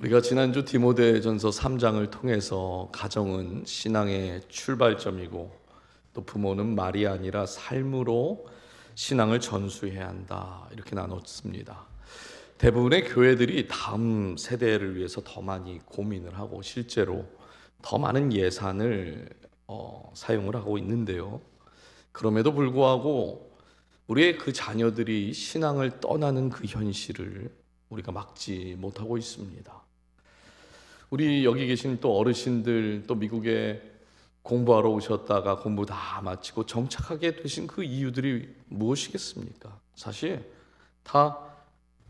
우리가 지난주 디모데전서 3장을 통해서 가정은 신앙의 출발점이고 또 부모는 말이 아니라 삶으로 신앙을 전수해야 한다, 이렇게 나눴습니다. 대부분의 교회들이 다음 세대를 위해서 더 많이 고민을 하고 실제로 더 많은 예산을 사용을 하고 있는데요. 그럼에도 불구하고 우리의 그 자녀들이 신앙을 떠나는 그 현실을 우리가 막지 못하고 있습니다. 우리 여기 계신 또 어르신들, 또 미국에 공부하러 오셨다가 공부 다 마치고 정착하게 되신 그 이유들이 무엇이겠습니까? 사실 다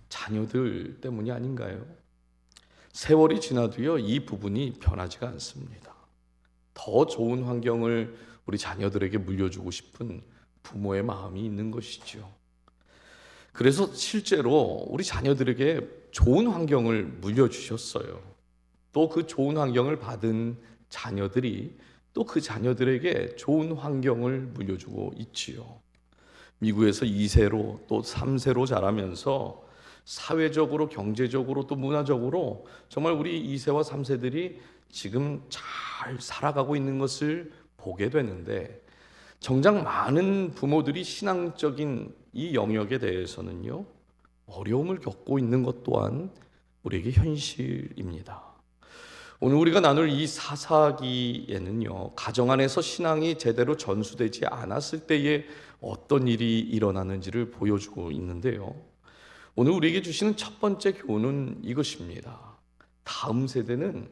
자녀들 때문이 아닌가요? 세월이 지나도요, 이 부분이 변하지가 않습니다. 더 좋은 환경을 우리 자녀들에게 물려주고 싶은 부모의 마음이 있는 것이죠. 그래서 실제로 우리 자녀들에게 좋은 환경을 물려주셨어요. 또 그 좋은 환경을 받은 자녀들이 또 그 자녀들에게 좋은 환경을 물려주고 있지요. 미국에서 2세로 또 3세로 자라면서 사회적으로, 경제적으로, 또 문화적으로 정말 우리 2세와 3세들이 지금 잘 살아가고 있는 것을 보게 되는데, 정작 많은 부모들이 신앙적인 이 영역에 대해서는요, 어려움을 겪고 있는 것 또한 우리에게 현실입니다. 오늘 우리가 나눌 이 사사기에는요, 가정 안에서 신앙이 제대로 전수되지 않았을 때에 어떤 일이 일어나는지를 보여주고 있는데요. 오늘 우리에게 주시는 첫 번째 교훈은 이것입니다. 다음 세대는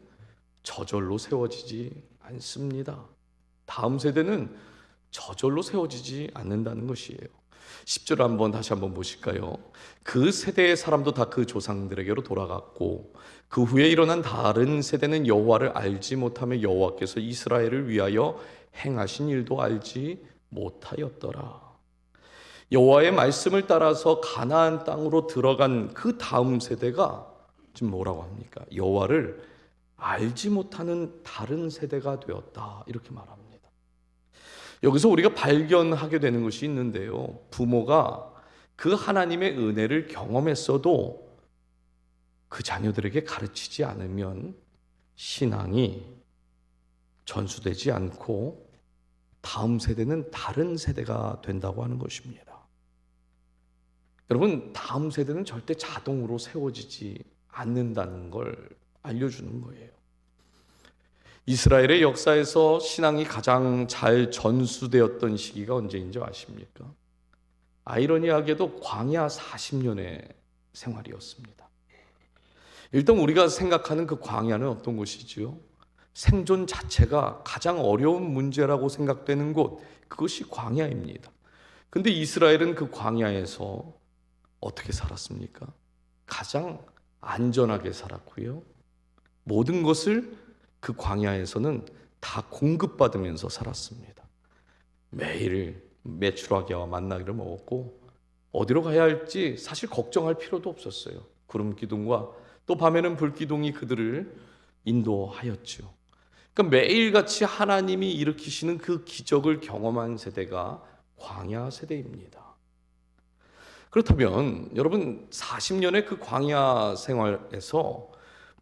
저절로 세워지지 않습니다. 다음 세대는 저절로 세워지지 않는다는 것이에요. 10절 다시 한번 보실까요? 그 세대의 사람도 다 그 조상들에게로 돌아갔고 그 후에 일어난 다른 세대는 여호와를 알지 못하며 여호와께서 이스라엘을 위하여 행하신 일도 알지 못하였더라. 여호와의 말씀을 따라서 가나안 땅으로 들어간 그 다음 세대가 지금 뭐라고 합니까? 여호와를 알지 못하는 다른 세대가 되었다, 이렇게 말합니다. 여기서 우리가 발견하게 되는 것이 있는데요, 부모가 그 하나님의 은혜를 경험했어도 그 자녀들에게 가르치지 않으면 신앙이 전수되지 않고 다음 세대는 다른 세대가 된다고 하는 것입니다. 여러분, 다음 세대는 절대 자동으로 세워지지 않는다는 걸 알려주는 거예요. 이스라엘의 역사에서 신앙이 가장 잘 전수되었던 시기가 언제인지 아십니까? 아이러니하게도 광야 40년의 생활이었습니다. 일단 우리가 생각하는 그 광야는 어떤 곳이지요? 생존 자체가 가장 어려운 문제라고 생각되는 곳, 그것이 광야입니다. 근데 이스라엘은 그 광야에서 어떻게 살았습니까? 가장 안전하게 살았고요, 모든 것을 그 광야에서는 다 공급받으면서 살았습니다. 매일 메추라기와 만나기를 먹었고 어디로 가야 할지 사실 걱정할 필요도 없었어요. 구름 기둥과 또 밤에는 불 기둥이 그들을 인도하였죠. 그러니까 매일같이 하나님이 일으키시는 그 기적을 경험한 세대가 광야 세대입니다. 그렇다면 여러분, 40년의 그 광야 생활에서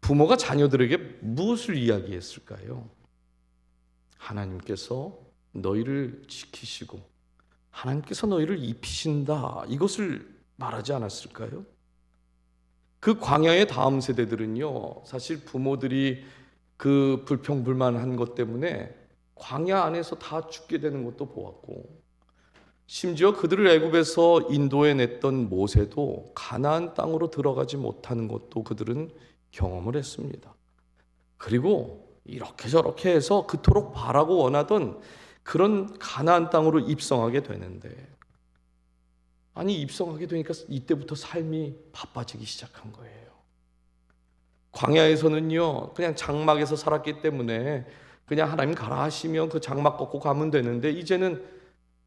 부모가 자녀들에게 무엇을 이야기했을까요? 하나님께서 너희를 지키시고 하나님께서 너희를 입히신다, 이것을 말하지 않았을까요? 그 광야의 다음 세대들은요, 사실 부모들이 그 불평불만한 것 때문에 광야 안에서 다 죽게 되는 것도 보았고, 심지어 그들을 애굽에서 인도해냈던 모세도 가나안 땅으로 들어가지 못하는 것도 그들은 경험을 했습니다. 그리고 이렇게 저렇게 해서 그토록 바라고 원하던 그런 가나안 땅으로 입성하게 되는데, 아니 입성하게 되니까 이때부터 삶이 바빠지기 시작한 거예요. 광야에서는요, 그냥 장막에서 살았기 때문에 그냥 하나님 가라 하시면 그 장막 걷고 가면 되는데, 이제는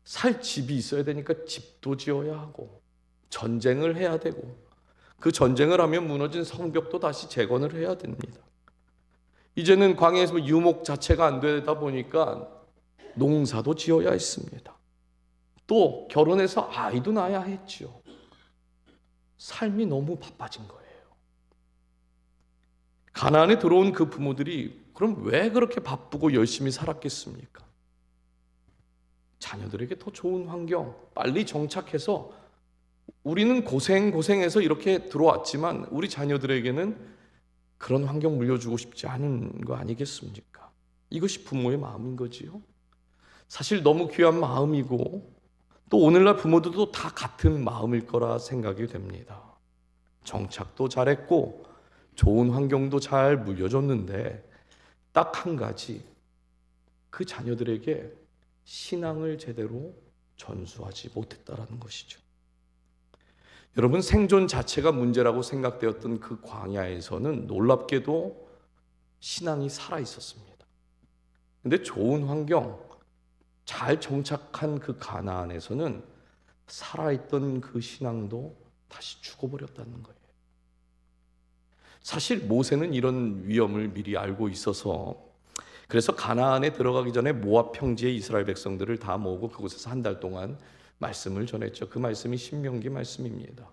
살 집이 있어야 되니까 집도 지어야 하고 전쟁을 해야 되고, 그 전쟁을 하면 무너진 성벽도 다시 재건을 해야 됩니다. 이제는 광야에서 유목 자체가 안 되다 보니까 농사도 지어야 했습니다. 또 결혼해서 아이도 낳아야 했죠. 삶이 너무 바빠진 거예요. 가나안에 들어온 그 부모들이 그럼 왜 그렇게 바쁘고 열심히 살았겠습니까? 자녀들에게 더 좋은 환경, 빨리 정착해서 우리는 고생해서 이렇게 들어왔지만 우리 자녀들에게는 그런 환경 물려주고 싶지 않은 거 아니겠습니까? 이것이 부모의 마음인 거지요. 사실 너무 귀한 마음이고 또 오늘날 부모들도 다 같은 마음일 거라 생각이 됩니다. 정착도 잘했고 좋은 환경도 잘 물려줬는데 딱 한 가지, 그 자녀들에게 신앙을 제대로 전수하지 못했다라는 것이죠. 여러분, 생존 자체가 문제라고 생각되었던 그 광야에서는 놀랍게도 신앙이 살아 있었습니다. 근데 좋은 환경, 잘 정착한 그 가나안에서는 살아있던 그 신앙도 다시 죽어버렸다는 거예요. 사실 모세는 이런 위험을 미리 알고 있어서 그래서 가나안에 들어가기 전에 모압 평지에 이스라엘 백성들을 다 모으고 그곳에서 한 달 동안 말씀을 전했죠. 그 말씀이 신명기 말씀입니다.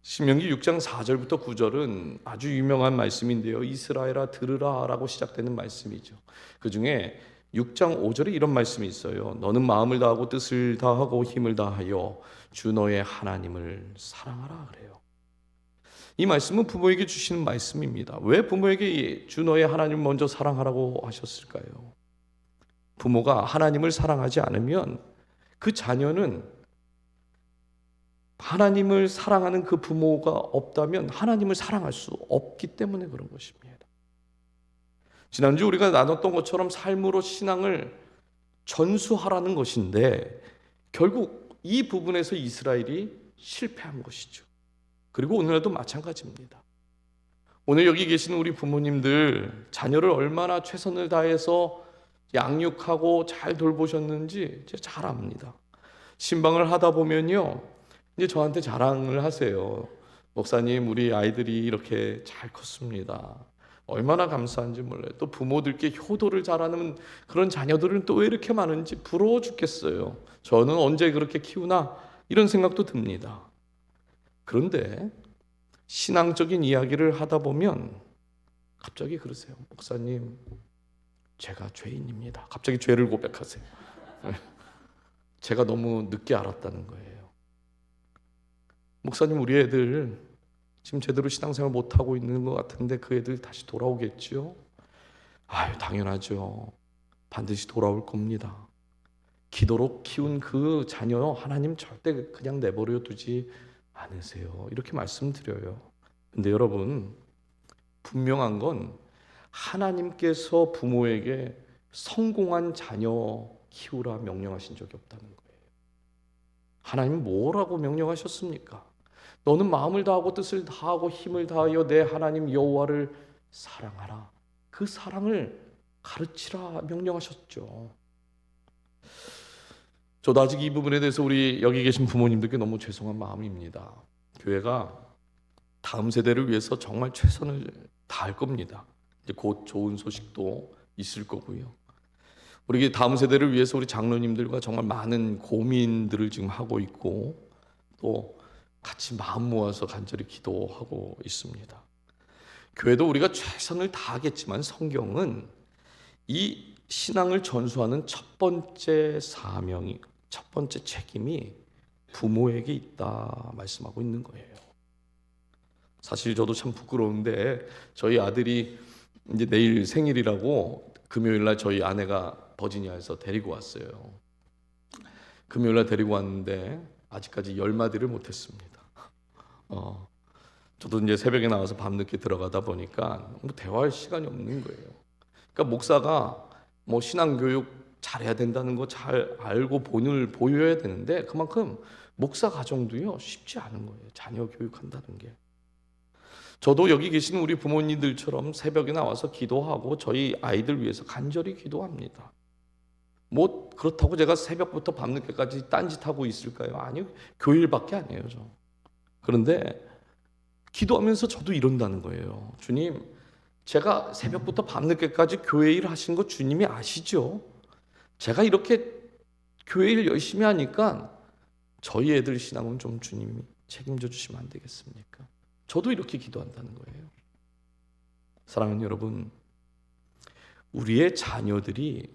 신명기 6장 4절부터 9절은 아주 유명한 말씀인데요. 이스라엘아 들으라 라고 시작되는 말씀이죠. 그 중에 6장 5절에 이런 말씀이 있어요. 너는 마음을 다하고 뜻을 다하고 힘을 다하여 주 너의 하나님을 사랑하라 그래요. 이 말씀은 부모에게 주시는 말씀입니다. 왜 부모에게 주 너의 하나님을 먼저 사랑하라고 하셨을까요? 부모가 하나님을 사랑하지 않으면 그 자녀는 하나님을 사랑하는 그 부모가 없다면 하나님을 사랑할 수 없기 때문에 그런 것입니다. 지난주 우리가 나눴던 것처럼 삶으로 신앙을 전수하라는 것인데 결국 이 부분에서 이스라엘이 실패한 것이죠. 그리고 오늘날도 마찬가지입니다. 오늘 여기 계시는 우리 부모님들 자녀를 얼마나 최선을 다해서 양육하고 잘 돌보셨는지 제가 잘 압니다. 신방을 하다 보면요, 이제 저한테 자랑을 하세요. 목사님, 우리 아이들이 이렇게 잘 컸습니다. 얼마나 감사한지 몰라요. 또 부모들께 효도를 잘하는 그런 자녀들은 또 왜 이렇게 많은지 부러워 죽겠어요. 저는 언제 그렇게 키우나 이런 생각도 듭니다. 그런데 신앙적인 이야기를 하다 보면 갑자기 그러세요. 목사님, 제가 죄인입니다. 갑자기 죄를 고백하세요. 제가 너무 늦게 알았다는 거예요. 목사님, 우리 애들 지금 제대로 신앙생활 못하고 있는 것 같은데 그 애들 다시 돌아오겠죠? 아유, 당연하죠. 반드시 돌아올 겁니다. 기도로 키운 그 자녀 하나님 절대 그냥 내버려 두지 않으세요. 이렇게 말씀드려요. 근데 여러분, 분명한 건 하나님께서 부모에게 성공한 자녀 키우라 명령하신 적이 없다는 거예요. 하나님은 뭐라고 명령하셨습니까? 너는 마음을 다하고 뜻을 다하고 힘을 다하여 내 하나님 여호와를 사랑하라. 그 사랑을 가르치라 명령하셨죠. 저도 아직 이 부분에 대해서 우리 여기 계신 부모님들께 너무 죄송한 마음입니다. 교회가 다음 세대를 위해서 정말 최선을 다할 겁니다. 이제 곧 좋은 소식도 있을 거고요. 우리 다음 세대를 위해서 우리 장로님들과 정말 많은 고민들을 지금 하고 있고 또 같이 마음 모아서 간절히 기도하고 있습니다. 교회도 우리가 최선을 다하겠지만 성경은 이 신앙을 전수하는 첫 번째 사명이, 첫 번째 책임이 부모에게 있다 말씀하고 있는 거예요. 사실 저도 참 부끄러운데 저희 아들이 이제 내일 생일이라고 금요일날 저희 아내가 버지니아에서 데리고 왔어요. 금요일날 데리고 왔는데 아직까지 열마디를 못했습니다. 저도 이제 새벽에 나와서 밤늦게 들어가다 보니까 대화할 시간이 없는 거예요. 그러니까 목사가 뭐 신앙교육 잘해야 된다는 거 잘 알고 본을 보여야 되는데 그만큼 목사 가정도요 쉽지 않은 거예요. 자녀 교육한다는 게. 저도 여기 계신 우리 부모님들처럼 새벽에 나와서 기도하고 저희 아이들 위해서 간절히 기도합니다. 뭐 그렇다고 제가 새벽부터 밤늦게까지 딴짓하고 있을까요? 아니요. 교일밖에 안 해요, 저. 그런데 기도하면서 저도 이런다는 거예요. 주님, 제가 새벽부터 밤늦게까지 교회 일 하신 거 주님이 아시죠? 제가 이렇게 교회 일 열심히 하니까 저희 애들 신앙은 좀 주님이 책임져 주시면 안 되겠습니까? 저도 이렇게 기도한다는 거예요. 사랑하는 여러분, 우리의 자녀들이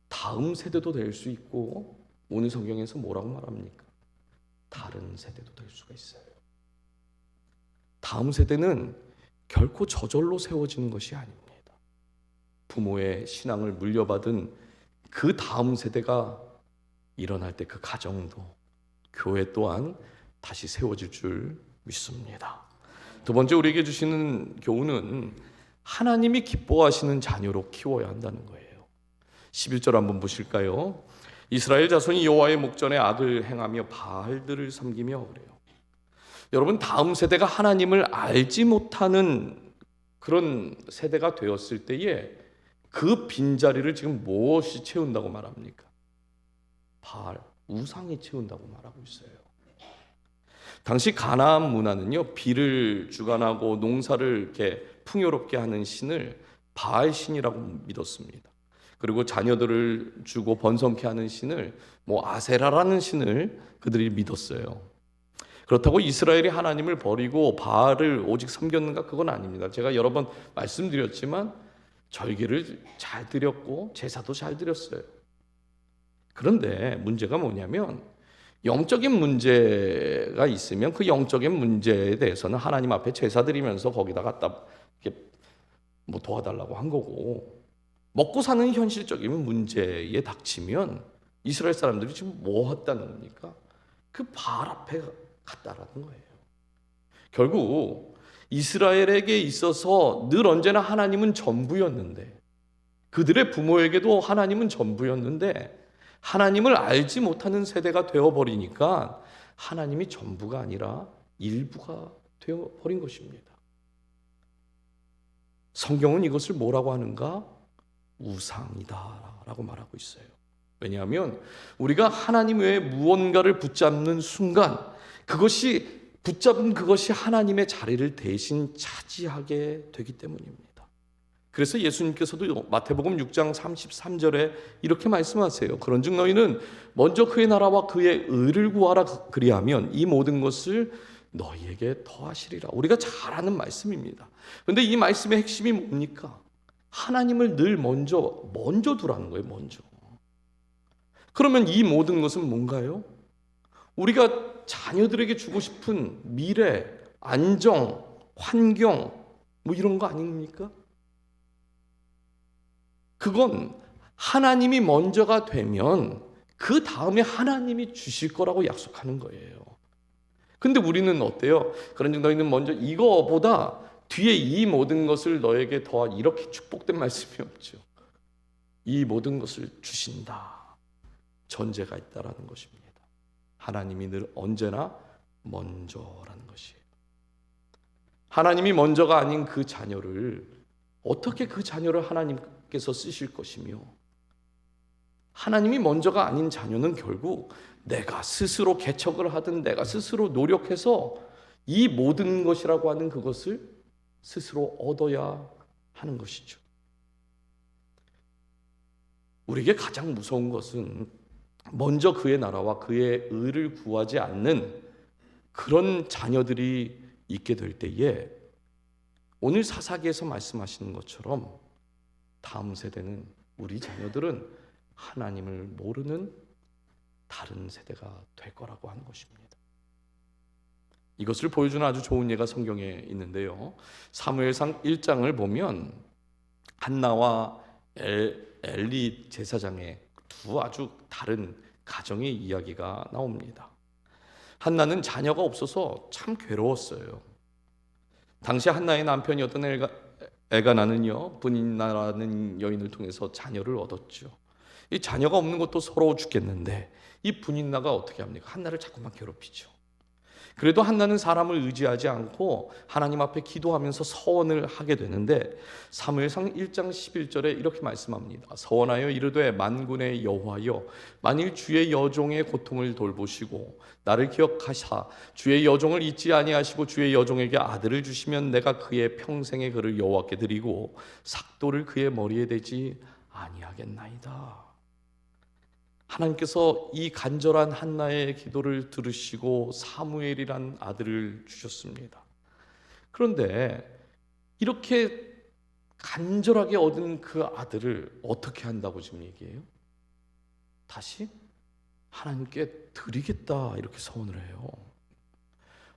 다음 세대도 될 수 있고, 오늘 성경에서 뭐라고 말합니까? 다른 세대도 될 수가 있어요. 다음 세대는 결코 저절로 세워지는 것이 아닙니다. 부모의 신앙을 물려받은 그 다음 세대가 일어날 때 그 가정도, 교회 또한 다시 세워질 줄 믿습니다. 두 번째, 우리에게 주시는 교훈은 하나님이 기뻐하시는 자녀로 키워야 한다는 거예요. 11절 한번 보실까요? 이스라엘 자손이 여호와의 목전에 악을 행하며 바알들을 섬기며 그래요. 여러분, 다음 세대가 하나님을 알지 못하는 그런 세대가 되었을 때에 그 빈자리를 지금 무엇이 채운다고 말합니까? 바알, 우상이 채운다고 말하고 있어요. 당시 가나안 문화는요, 비를 주관하고 농사를 이렇게 풍요롭게 하는 신을 바알 신이라고 믿었습니다. 그리고 자녀들을 주고 번성케 하는 신을 아세라라는 신을 그들이 믿었어요. 그렇다고 이스라엘이 하나님을 버리고 바알을 오직 섬겼는가? 그건 아닙니다. 제가 여러 번 말씀드렸지만 절기를 잘 드렸고 제사도 잘 드렸어요. 그런데 문제가 뭐냐면, 영적인 문제가 있으면 그 영적인 문제에 대해서는 하나님 앞에 제사 드리면서 거기다 갖다 이렇게 도와달라고 한 거고, 먹고 사는 현실적인 문제에 닥치면 이스라엘 사람들이 지금 뭐 했다는 겁니까? 그 바알 앞에 갔다라는 거예요. 결국 이스라엘에게 있어서 늘 언제나 하나님은 전부였는데, 그들의 부모에게도 하나님은 전부였는데, 하나님을 알지 못하는 세대가 되어버리니까 하나님이 전부가 아니라 일부가 되어버린 것입니다. 성경은 이것을 뭐라고 하는가? 우상이다 라고 말하고 있어요. 왜냐하면 우리가 하나님 외에 무언가를 붙잡는 순간 붙잡은 그것이 하나님의 자리를 대신 차지하게 되기 때문입니다. 그래서 예수님께서도 마태복음 6장 33절에 이렇게 말씀하세요. 그런즉 너희는 먼저 그의 나라와 그의 의를 구하라. 그리하면 이 모든 것을 너희에게 더하시리라. 우리가 잘 아는 말씀입니다. 그런데 이 말씀의 핵심이 뭡니까? 하나님을 늘 먼저 두라는 거예요. 먼저. 그러면 이 모든 것은 뭔가요? 우리가 자녀들에게 주고 싶은 미래, 안정, 환경 이런 거 아닙니까? 그건 하나님이 먼저가 되면 그 다음에 하나님이 주실 거라고 약속하는 거예요. 근데 우리는 어때요? 그런즉 너희는 먼저 이거보다 뒤에 이 모든 것을 너에게 더하, 이렇게 축복된 말씀이 없죠. 이 모든 것을 주신다, 전제가 있다라는 것입니다. 하나님이 늘 언제나 먼저라는 것이에요. 하나님이 먼저가 아닌 그 자녀를, 어떻게 그 자녀를 하나님께서 쓰실 것이며, 하나님이 먼저가 아닌 자녀는 결국 내가 스스로 개척을 하든 내가 스스로 노력해서 이 모든 것이라고 하는 그것을 스스로 얻어야 하는 것이죠. 우리에게 가장 무서운 것은 먼저 그의 나라와 그의 의를 구하지 않는 그런 자녀들이 있게 될 때에, 오늘 사사기에서 말씀하시는 것처럼 다음 세대는, 우리 자녀들은 하나님을 모르는 다른 세대가 될 거라고 하는 것입니다. 이것을 보여주는 아주 좋은 예가 성경에 있는데요. 사무엘상 1장을 보면 한나와 엘리 제사장의 두 아주 다른 가정의 이야기가 나옵니다. 한나는 자녀가 없어서 참 괴로웠어요. 당시 한나의 남편이었던 엘가나는요, 분인나라는 여인을 통해서 자녀를 얻었죠. 이 자녀가 없는 것도 서러워 죽겠는데 이 분인나가 어떻게 합니까? 한나를 자꾸만 괴롭히죠. 그래도 한나는 사람을 의지하지 않고 하나님 앞에 기도하면서 서원을 하게 되는데, 사무엘상 1장 11절에 이렇게 말씀합니다. 서원하여 이르되 만군의 여호와여, 만일 주의 여종의 고통을 돌보시고 나를 기억하사 주의 여종을 잊지 아니하시고 주의 여종에게 아들을 주시면 내가 그의 평생의 그를 여호와께 드리고 삭도를 그의 머리에 대지 아니하겠나이다. 하나님께서 이 간절한 한나의 기도를 들으시고 사무엘이란 아들을 주셨습니다. 그런데 이렇게 간절하게 얻은 그 아들을 어떻게 한다고 지금 얘기해요? 다시 하나님께 드리겠다 이렇게 서원을 해요.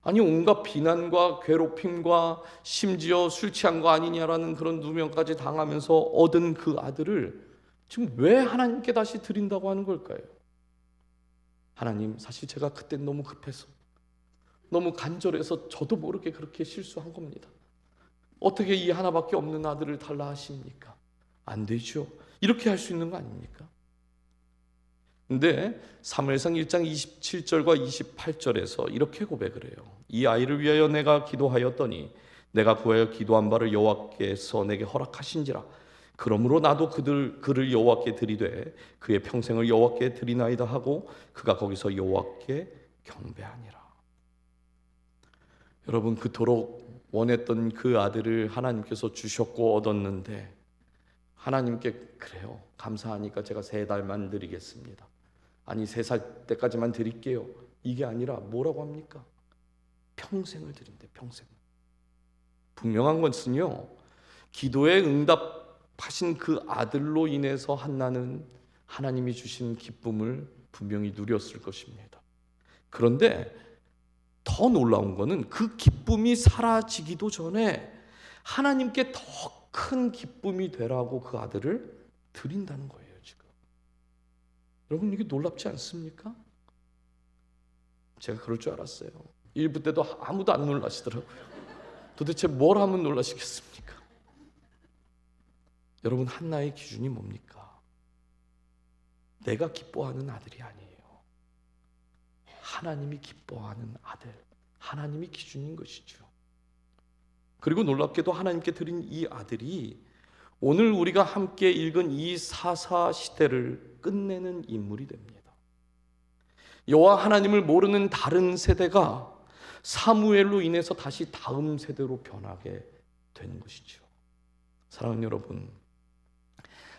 아니 온갖 비난과 괴롭힘과 심지어 술 취한 거 아니냐라는 그런 누명까지 당하면서 얻은 그 아들을 지금 왜 하나님께 다시 드린다고 하는 걸까요? 하나님, 사실 제가 그때 너무 급해서, 너무 간절해서 저도 모르게 그렇게 실수한 겁니다. 어떻게 이 하나밖에 없는 아들을 달라 하십니까? 안 되죠. 이렇게 할 수 있는 거 아닙니까? 근데 사무엘상 1장 27절과 28절에서 이렇게 고백을 해요. 이 아이를 위하여 내가 기도하였더니 내가 구하여 기도한 바를 여호와께서 내게 허락하신지라. 그러므로 나도 그를 여호와께 드리되 그의 평생을 여호와께 드리나이다 하고 그가 거기서 여호와께 경배하니라. 여러분, 그토록 원했던 그 아들을 하나님께서 주셨고 얻었는데 하나님께 그래요, 감사하니까 제가 3달만 드리겠습니다. 아니 3살 때까지만 드릴게요. 이게 아니라 뭐라고 합니까? 평생을 드린대. 평생. 분명한 것은요, 기도에 응답하신 그 아들로 인해서 한나는 하나님이 주신 기쁨을 분명히 누렸을 것입니다. 그런데 더 놀라운 것은 그 기쁨이 사라지기도 전에 하나님께 더 큰 기쁨이 되라고 그 아들을 드린다는 거예요. 지금 여러분, 이게 놀랍지 않습니까? 제가 그럴 줄 알았어요. 1부 때도 아무도 안 놀라시더라고요. 도대체 뭘 하면 놀라시겠습니까? 여러분, 한나의 기준이 뭡니까? 내가 기뻐하는 아들이 아니에요. 하나님이 기뻐하는 아들, 하나님이 기준인 것이죠. 그리고 놀랍게도 하나님께 드린 이 아들이 오늘 우리가 함께 읽은 이 사사 시대를 끝내는 인물이 됩니다. 여호와 하나님을 모르는 다른 세대가 사무엘로 인해서 다시 다음 세대로 변하게 된 것이죠. 사랑하는 여러분,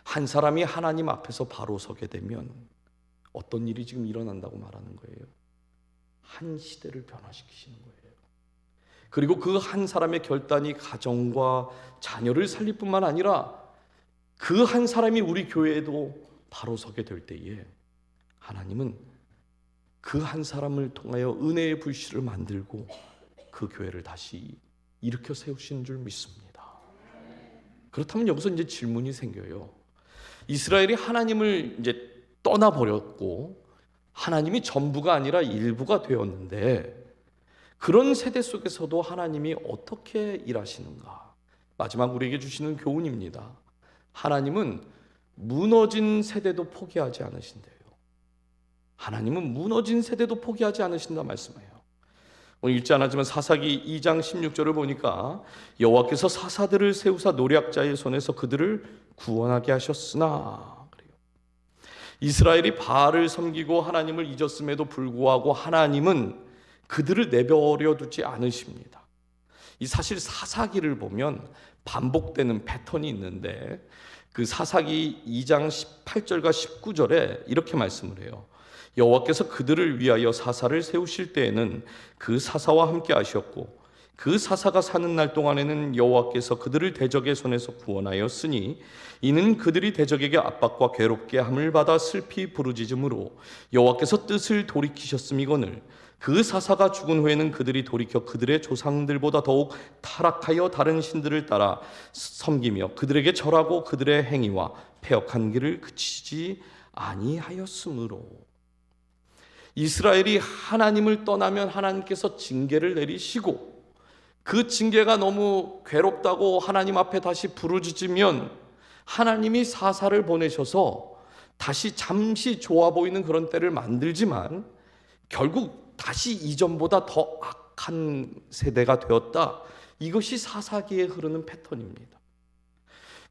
한 사람이 하나님 앞에서 바로 서게 되면 어떤 일이 지금 일어난다고 말하는 거예요? 한 시대를 변화시키시는 거예요. 그리고 그 한 사람의 결단이 가정과 자녀를 살릴 뿐만 아니라 그 한 사람이 우리 교회에도 바로 서게 될 때에 하나님은 그 한 사람을 통하여 은혜의 불씨를 만들고 그 교회를 다시 일으켜 세우시는 줄 믿습니다. 그렇다면 여기서 이제 질문이 생겨요. 이스라엘이 하나님을 이제 떠나버렸고 하나님이 전부가 아니라 일부가 되었는데 그런 세대 속에서도 하나님이 어떻게 일하시는가? 마지막 우리에게 주시는 교훈입니다. 하나님은 무너진 세대도 포기하지 않으신대요. 하나님은 무너진 세대도 포기하지 않으신다 말씀해요. 오늘 읽지 않았지만 사사기 2장 16절을 보니까 여호와께서 사사들을 세우사 노략자의 손에서 그들을 구원하게 하셨으나, 그래요. 이스라엘이 바알을 섬기고 하나님을 잊었음에도 불구하고 하나님은 그들을 내버려 두지 않으십니다. 이 사실 사사기를 보면 반복되는 패턴이 있는데 그 사사기 2장 18절과 19절에 이렇게 말씀을 해요. 여호와께서 그들을 위하여 사사를 세우실 때에는 그 사사와 함께 하셨고 그 사사가 사는 날 동안에는 여호와께서 그들을 대적의 손에서 구원하였으니 이는 그들이 대적에게 압박과 괴롭게 함을 받아 슬피 부르짖음으로 여호와께서 뜻을 돌이키셨음이거늘 그 사사가 죽은 후에는 그들이 돌이켜 그들의 조상들보다 더욱 타락하여 다른 신들을 따라 섬기며 그들에게 절하고 그들의 행위와 패역한 길을 그치지 아니하였으므로. 이스라엘이 하나님을 떠나면 하나님께서 징계를 내리시고 그 징계가 너무 괴롭다고 하나님 앞에 다시 부르짖으면 하나님이 사사를 보내셔서 다시 잠시 좋아 보이는 그런 때를 만들지만 결국 다시 이전보다 더 악한 세대가 되었다. 이것이 사사기에 흐르는 패턴입니다.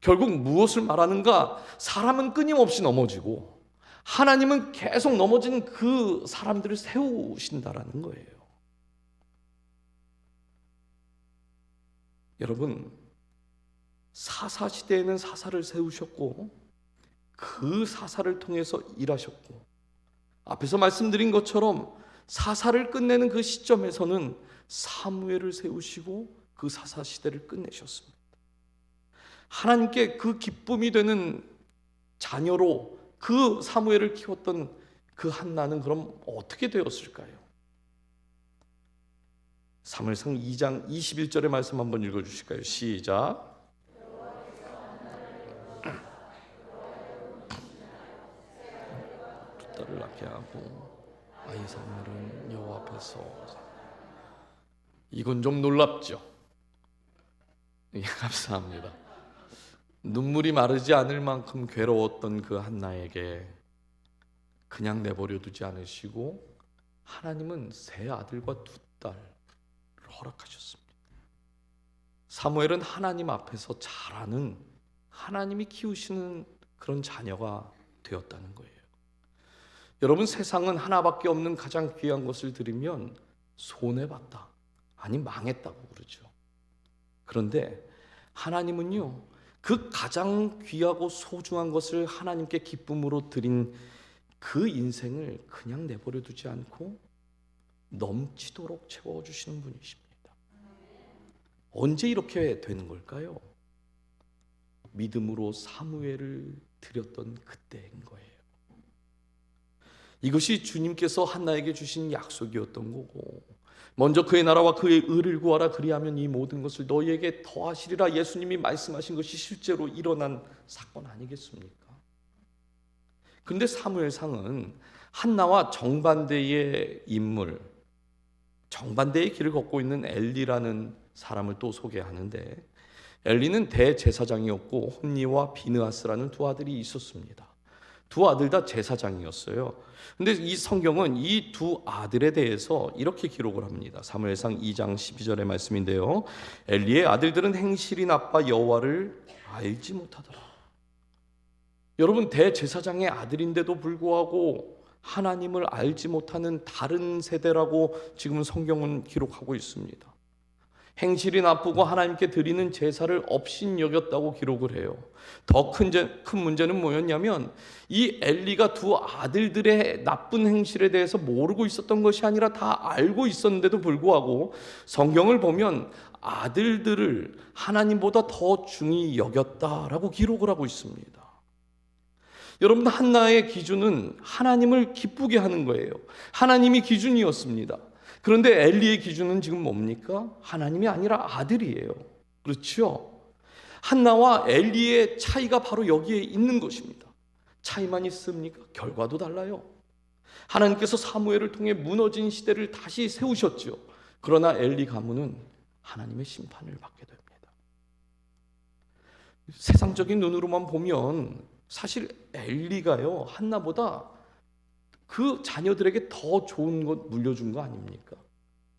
결국 무엇을 말하는가? 사람은 끊임없이 넘어지고 하나님은 계속 넘어진 그 사람들을 세우신다라는 거예요. 여러분, 사사 시대에는 사사를 세우셨고 그 사사를 통해서 일하셨고 앞에서 말씀드린 것처럼 사사를 끝내는 그 시점에서는 사무엘을 세우시고 그 사사 시대를 끝내셨습니다. 하나님께 그 기쁨이 되는 자녀로 그 사무엘을 키웠던 그 한나는 그럼 어떻게 되었을까요? 사무엘상 2장 21절의 말씀 한번 읽어주실까요? 시작. 두 딸을 낳게 하고 아이 사무엘은 여호와 앞에서. 이건 좀 놀랍죠? 예, 감사합니다. 눈물이 마르지 않을 만큼 괴로웠던 그 한나에게 그냥 내버려 두지 않으시고 하나님은 세 아들과 두 딸을 허락하셨습니다. 사무엘은 하나님 앞에서 자라는, 하나님이 키우시는 그런 자녀가 되었다는 거예요. 여러분, 세상은 하나밖에 없는 가장 귀한 것을 드리면 손해봤다, 아니 망했다고 그러죠. 그런데 하나님은요, 그 가장 귀하고 소중한 것을 하나님께 기쁨으로 드린 그 인생을 그냥 내버려 두지 않고 넘치도록 채워주시는 분이십니다. 언제 이렇게 되는 걸까요? 믿음으로 사무엘을 드렸던 그때인 거예요. 이것이 주님께서 한나에게 주신 약속이었던 거고, 먼저 그의 나라와 그의 의를 구하라, 그리하면 이 모든 것을 너희에게 더하시리라, 예수님이 말씀하신 것이 실제로 일어난 사건 아니겠습니까? 그런데 사무엘상은 한나와 정반대의 인물, 정반대의 길을 걷고 있는 엘리라는 사람을 또 소개하는데, 엘리는 대제사장이었고 홈니와 비느하스라는 두 아들이 있었습니다. 두 아들 다 제사장이었어요. 근데 이 성경은 이 두 아들에 대해서 이렇게 기록을 합니다. 사무엘상 2장 12절의 말씀인데요, 엘리의 아들들은 행실이 나빠 여호와를 알지 못하더라. 여러분, 대제사장의 아들인데도 불구하고 하나님을 알지 못하는 다른 세대라고 지금 성경은 기록하고 있습니다. 행실이 나쁘고 하나님께 드리는 제사를 업신여겼다고 기록을 해요. 더 큰 문제는 뭐였냐면, 이 엘리가 두 아들들의 나쁜 행실에 대해서 모르고 있었던 것이 아니라 다 알고 있었는데도 불구하고 성경을 보면 아들들을 하나님보다 더 중히 여겼다라고 기록을 하고 있습니다. 여러분, 한나의 기준은 하나님을 기쁘게 하는 거예요. 하나님이 기준이었습니다. 그런데 엘리의 기준은 지금 뭡니까? 하나님이 아니라 아들이에요. 그렇죠? 한나와 엘리의 차이가 바로 여기에 있는 것입니다. 차이만 있습니까? 결과도 달라요. 하나님께서 사무엘을 통해 무너진 시대를 다시 세우셨죠. 그러나 엘리 가문은 하나님의 심판을 받게 됩니다. 세상적인 눈으로만 보면 사실 엘리가요, 한나보다 그 자녀들에게 더 좋은 것 물려준 거 아닙니까?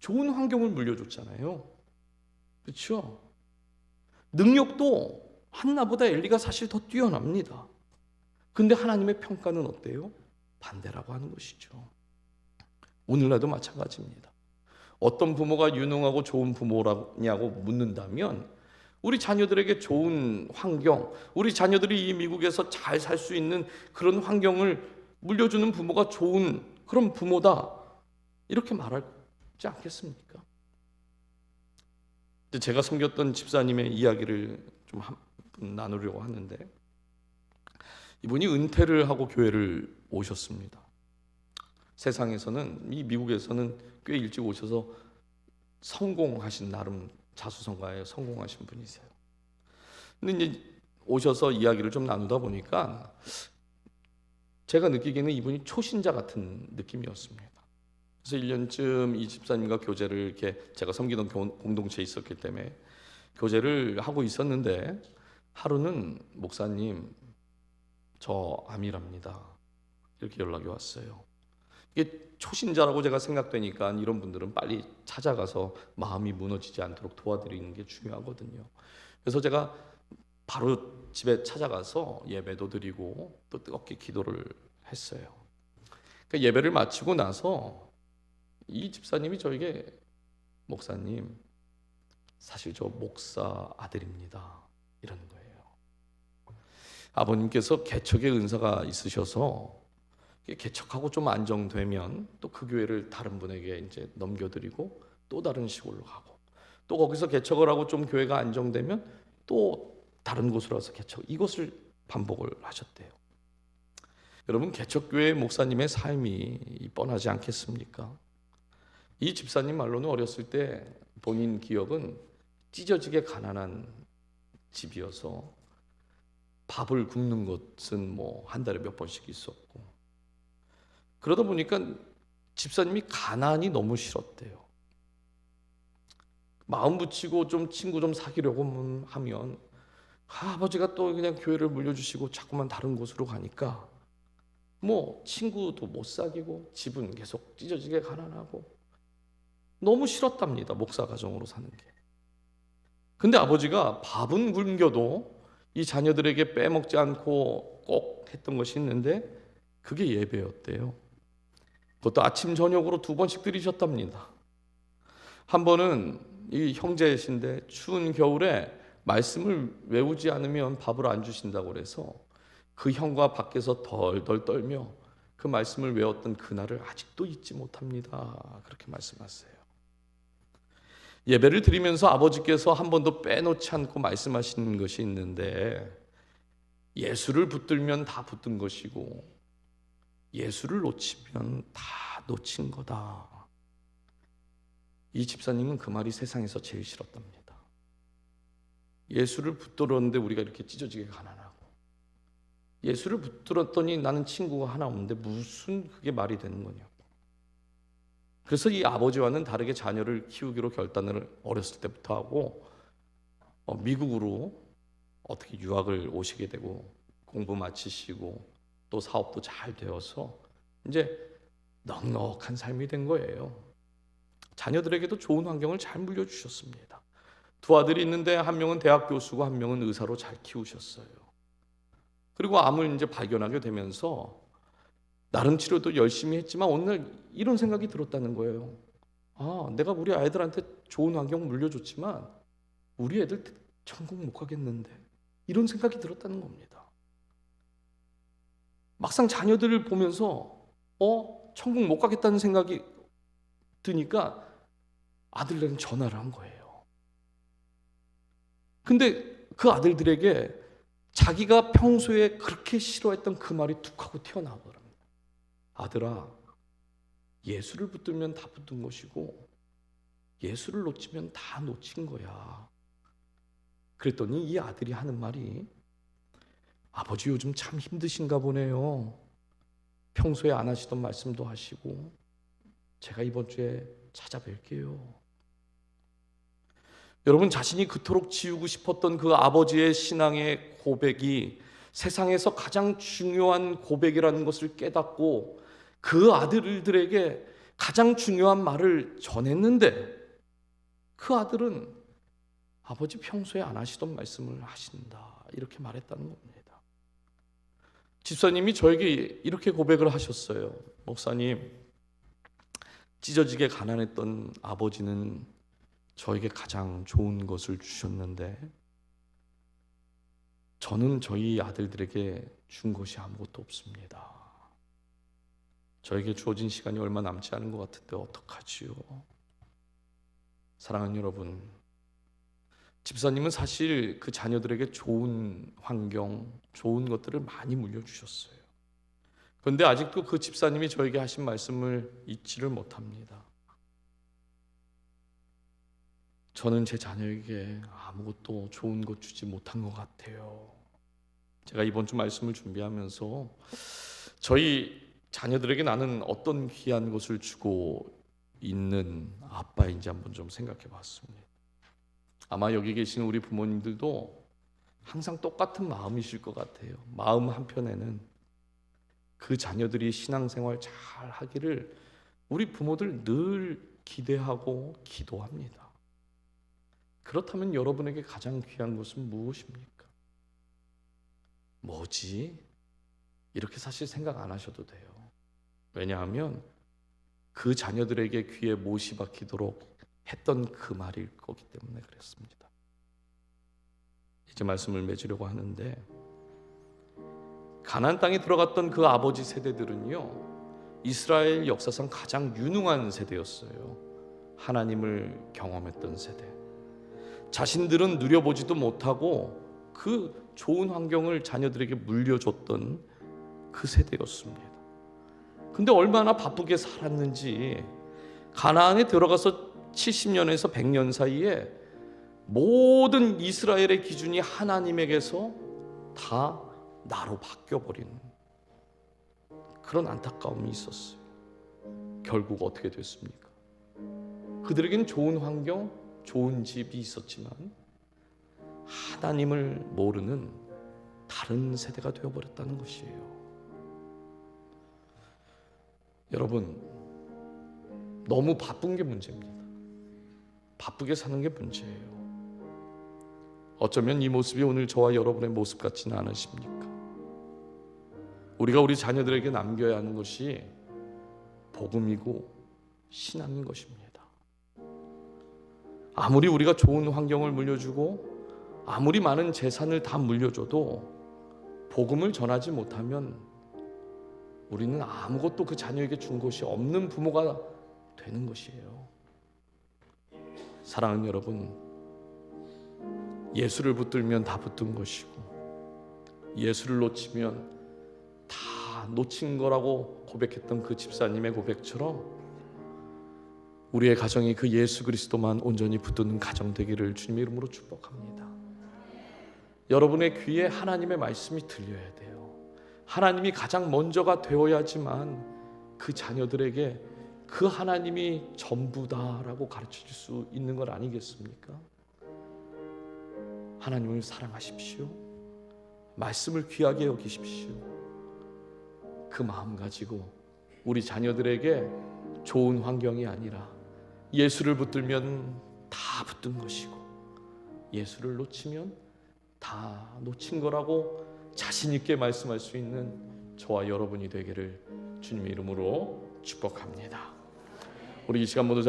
좋은 환경을 물려줬잖아요. 그렇죠? 능력도 한나보다 엘리가 사실 더 뛰어납니다. 근데 하나님의 평가는 어때요? 반대라고 하는 것이죠. 오늘날도 마찬가지입니다. 어떤 부모가 유능하고 좋은 부모라냐고 묻는다면, 우리 자녀들에게 좋은 환경, 우리 자녀들이 이 미국에서 잘 살 수 있는 그런 환경을 물려주는 부모가 좋은 그런 부모다, 이렇게 말하지 않겠습니까? 제가 섬겼던 집사님의 이야기를 좀 나누려고 하는데, 이분이 은퇴를 하고 교회를 오셨습니다. 세상에서는, 이 미국에서는 꽤 일찍 오셔서 성공하신, 나름 자수성가에 성공하신 분이세요. 근데 이제 오셔서 이야기를 좀 나누다 보니까 제가 느끼기에는 이분이 초신자 같은 느낌이었습니다. 그래서 1년쯤 이 집사님과 교제를, 이렇게 제가 섬기던 공동체에 있었기 때문에 교제를 하고 있었는데, 하루는 목사님, 저 암이랍니다, 이렇게 연락이 왔어요. 이게 초신자라고 제가 생각되니까 이런 분들은 빨리 찾아가서 마음이 무너지지 않도록 도와드리는 게 중요하거든요. 그래서 제가 바로 집에 찾아가서 예배도 드리고 또 뜨겁게 기도를 했어요. 그러니까 예배를 마치고 나서 이 집사님이 저에게, 목사님, 사실 저 목사 아들입니다, 이러는 거예요. 아버님께서 개척의 은사가 있으셔서 개척하고 좀 안정되면 또 그 교회를 다른 분에게 이제 넘겨드리고 또 다른 시골로 가고, 또 거기서 개척을 하고 좀 교회가 안정되면 또 다른 곳으로 와서 개척, 이것을 반복을 하셨대요. 여러분, 개척교회 목사님의 삶이 뻔하지 않겠습니까? 이 집사님 말로는 어렸을 때 본인 기억은 찢어지게 가난한 집이어서 밥을 굶는 것은 뭐 한 달에 몇 번씩 있었고, 그러다 보니까 집사님이 가난이 너무 싫었대요. 마음 붙이고 좀 친구 좀 사귀려고 하면 아버지가 또 그냥 교회를 물려주시고 자꾸만 다른 곳으로 가니까 뭐 친구도 못 사귀고 집은 계속 찢어지게 가난하고 너무 싫었답니다. 목사 가정으로 사는 게. 근데 아버지가 밥은 굶겨도 이 자녀들에게 빼먹지 않고 꼭 했던 것이 있는데 그게 예배였대요. 그것도 아침 저녁으로 2번씩 드리셨답니다. 한 번은 이 형제이신데 추운 겨울에 말씀을 외우지 않으면 밥을 안 주신다고 그래서 그 형과 밖에서 덜덜 떨며 그 말씀을 외웠던 그날을 아직도 잊지 못합니다. 그렇게 말씀하세요. 예배를 드리면서 아버지께서 한 번도 빼놓지 않고 말씀하시는 것이 있는데, 예수를 붙들면 다 붙든 것이고 예수를 놓치면 다 놓친 거다. 이 집사님은 그 말이 세상에서 제일 싫었답니다. 예수를 붙들었는데 우리가 이렇게 찢어지게 가난하고, 예수를 붙들었더니 나는 친구가 하나 없는데 무슨 그게 말이 되는 거냐고. 그래서 이 아버지와는 다르게 자녀를 키우기로 결단을 어렸을 때부터 하고 미국으로 어떻게 유학을 오시게 되고 공부 마치시고 또 사업도 잘 되어서 이제 넉넉한 삶이 된 거예요. 자녀들에게도 좋은 환경을 잘 물려주셨습니다. 2 아들이 있는데 한 명은 대학 교수고 한 명은 의사로 잘 키우셨어요. 그리고 암을 이제 발견하게 되면서 나름 치료도 열심히 했지만 어느 날 이런 생각이 들었다는 거예요. 내가 우리 아이들한테 좋은 환경 물려줬지만 우리 애들 천국 못 가겠는데, 이런 생각이 들었다는 겁니다. 막상 자녀들을 보면서 천국 못 가겠다는 생각이 드니까 아들들은 전화를 한 거예요. 근데 그 아들들에게 자기가 평소에 그렇게 싫어했던 그 말이 툭 하고 튀어나오더랍니다. 아들아, 예수를 붙들면 다 붙든 것이고 예수를 놓치면 다 놓친 거야. 그랬더니 이 아들이 하는 말이, 아버지 요즘 참 힘드신가 보네요. 평소에 안 하시던 말씀도 하시고 제가 이번 주에 찾아뵐게요. 여러분, 자신이 그토록 지우고 싶었던 그 아버지의 신앙의 고백이 세상에서 가장 중요한 고백이라는 것을 깨닫고 그 아들들에게 가장 중요한 말을 전했는데, 그 아들은 아버지 평소에 안 하시던 말씀을 하신다, 이렇게 말했다는 겁니다. 집사님이 저에게 이렇게 고백을 하셨어요. 목사님, 찢어지게 가난했던 아버지는 저에게 가장 좋은 것을 주셨는데 저는 저희 아들들에게 준 것이 아무것도 없습니다. 저에게 주어진 시간이 얼마 남지 않은 것 같은데 어떡하지요? 사랑하는 여러분, 집사님은 사실 그 자녀들에게 좋은 환경, 좋은 것들을 많이 물려주셨어요. 그런데 아직도 그 집사님이 저에게 하신 말씀을 잊지를 못합니다. 저는 제 자녀에게 아무것도 좋은 것 주지 못한 것 같아요. 제가 이번 주 말씀을 준비하면서 저희 자녀들에게 나는 어떤 귀한 것을 주고 있는 아빠인지 한번 좀 생각해 봤습니다. 아마 여기 계신 우리 부모님들도 항상 똑같은 마음이실 것 같아요. 마음 한편에는 그 자녀들이 신앙생활 잘 하기를 우리 부모들 늘 기대하고 기도합니다. 그렇다면 여러분에게 가장 귀한 것은 무엇입니까? 뭐지? 이렇게 사실 생각 안 하셔도 돼요. 왜냐하면 그 자녀들에게 귀에 못이 박히도록 했던 그 말일 거기 때문에 그랬습니다. 이제 말씀을 맺으려고 하는데, 가나안 땅에 들어갔던 그 아버지 세대들은요, 이스라엘 역사상 가장 유능한 세대였어요. 하나님을 경험했던 세대. 자신들은 누려보지도 못하고 그 좋은 환경을 자녀들에게 물려줬던 그 세대였습니다. 근데 얼마나 바쁘게 살았는지 가나안에 들어가서 70년에서 100년 사이에 모든 이스라엘의 기준이 하나님에게서 다 나로 바뀌어버린 그런 안타까움이 있었어요. 결국 어떻게 됐습니까? 그들에게는 좋은 환경, 좋은 집이 있었지만 하나님을 모르는 다른 세대가 되어버렸다는 것이에요. 여러분, 너무 바쁜 게 문제입니다. 바쁘게 사는 게 문제예요. 어쩌면 이 모습이 오늘 저와 여러분의 모습 같지는 않으십니까? 우리가 우리 자녀들에게 남겨야 하는 것이 복음이고 신앙인 것입니다. 아무리 우리가 좋은 환경을 물려주고 아무리 많은 재산을 다 물려줘도 복음을 전하지 못하면 우리는 아무것도 그 자녀에게 준 것이 없는 부모가 되는 것이에요. 사랑하는 여러분, 예수를 붙들면 다 붙든 것이고 예수를 놓치면 다 놓친 거라고 고백했던 그 집사님의 고백처럼 우리의 가정이 그 예수 그리스도만 온전히 붙드는 가정 되기를 주님의 이름으로 축복합니다. 여러분의 귀에 하나님의 말씀이 들려야 돼요. 하나님이 가장 먼저가 되어야지만 그 자녀들에게 그 하나님이 전부다라고 가르쳐 줄 수 있는 것 아니겠습니까? 하나님을 사랑하십시오. 말씀을 귀하게 여기십시오. 그 마음 가지고 우리 자녀들에게 좋은 환경이 아니라 예수를 붙들면 다 붙든 것이고 예수를 놓치면 다 놓친 거라고 자신 있게 말씀할 수 있는 저와 여러분이 되기를 주님의 이름으로 축복합니다. 우리 이 시간 모두